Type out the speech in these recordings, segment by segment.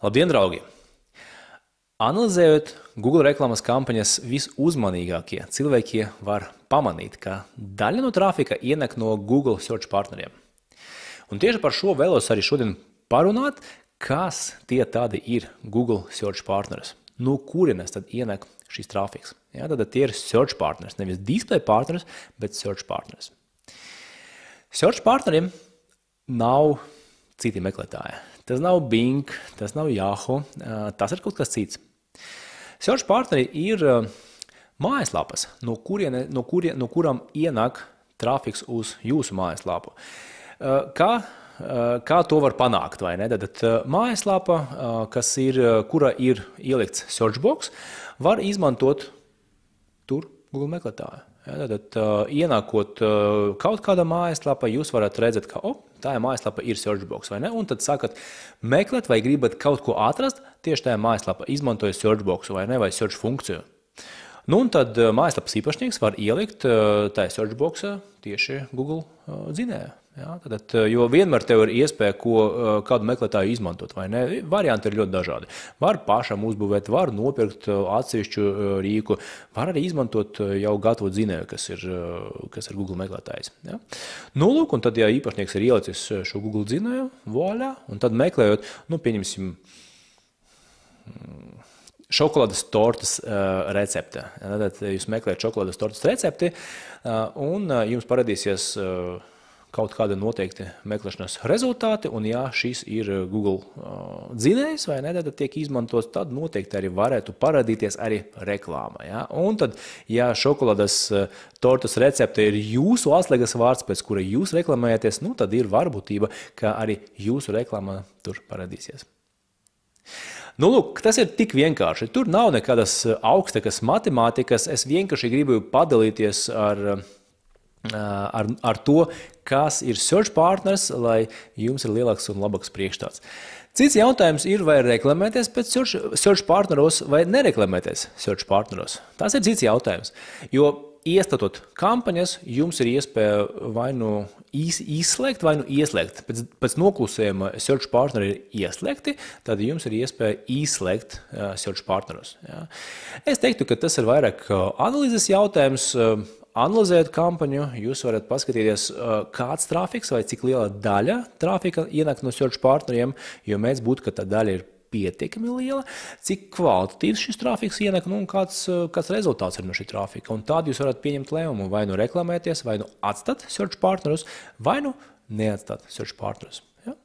Labdien, draugi! Analizējot Google reklāmas kampaņas, visuzmanīgākie cilvēki var pamanīt, ka daļa no trafika ienek no Google search partneriem. Un tieši par šo vēlos arī šodien parunāt, kas tie tādi ir Google search partners. No kurienes tad ienek šis trafiks? Ja, tad tie ir search partners, nevis display partners, bet search partners. Search partneriem nav citi meklētāji. Tas nav Bing, tas nav Yahoo, tas ir kaut kas cits. Search partneri ir mājaslapas, no kurām ienāk trafiks uz jūsu mājaslapu. Kā to var panākt, vai ne? Tad mājaslapa, kura ir ielikts search box, var izmantot tur Google meklētāju. Ja, tad ienākot kaut kādā mājaslapā, jūs varat redzēt, ka tā mājaslapa ir search box, vai ne? Un tad sākat meklēt, vai gribat kaut ko atrast, tieši tajā mājaslapā izmantojot search boxu, vai ne, vai search funkciju. Nu, un tad mājaslapas īpašnieks var ielikt tajā search boxā tieši Google dzinēju. Ja, jo vienmēr tev ir iespēja kādu meklētāju izmantot, vai ne? Varianti ir ļoti dažādi. Var pašam uzbūvēt, var nopirkt atsevišķu rīku, var arī izmantot jau gatavo dzinēju, kas ir Google meklētājs. Ja? Nu, lūk, un tad, ja īpašnieks ir ielicis šo Google dzinēju, voļā, un tad meklējot, pieņemsim, šokolādes tortas recepte. Ja, tad jūs meklējat šokolādes tortas recepti, un jums parādīsies kaut kāda noteikti meklēšanas rezultāti, un ja šis ir Google dzinējs, vai ne, tad tiek izmantots, tad noteikti arī varētu parādīties arī reklāma. Ja? Un tad, ja šokolādes tortas recepte ir jūsu atslēgas vārds, pēc kura jūs reklamējaties, tad ir varbūtība, ka arī jūsu reklāma tur parādīsies. Nu, lūk, tas ir tik vienkārši. Tur nav nekādas augstākas matemātikas. Es vienkārši gribu padalīties ar to, kas ir search partners, lai jums ir lielāks un labāks priekšstats. Cits jautājums ir, vai reklamēties pēc search partneros vai nereklamēties search partneros. Tas ir cits jautājums, jo iestatot kampaņas, jums ir iespēja vai nu izslēgt, vai nu ieslēgt. Pēc noklusējuma search partneri ir ieslēgti, tad jums ir iespēja izslēgt search partneros. Ja. Es teiktu, ka tas ir vairāk analīzes jautājums. Analizējot kampaņu, jūs varat paskatīties, kāds trafiks vai cik liela daļa trafika ienāk no search partneriem, jo mēdz būt, ka tā daļa ir pietiekami liela, cik kvalitatīvs šis trafiks ienāk, un kāds rezultāts ir no šī trafika. Un tādu jūs varat pieņemt lēmumu, vai nu reklamēties, vai nu atstāt search partnerus, vai nu neatstāt search partnerus. Ja?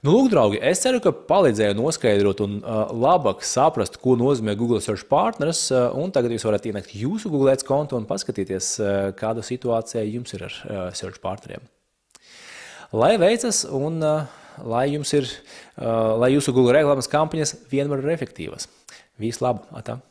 Nu, lūk, draugi, es ceru, ka palīdzēju noskaidrot un labāk saprast, ko nozīmē Google Search Partners, un tagad jūs varat ienākt jūsu Google Ads kontu un paskatīties, kāda situācija jums ir ar Search partneriem. Lai veicas un lai jūsu Google reklāmas kampaņas vienmēr ir efektīvas. Visu labu! Atā!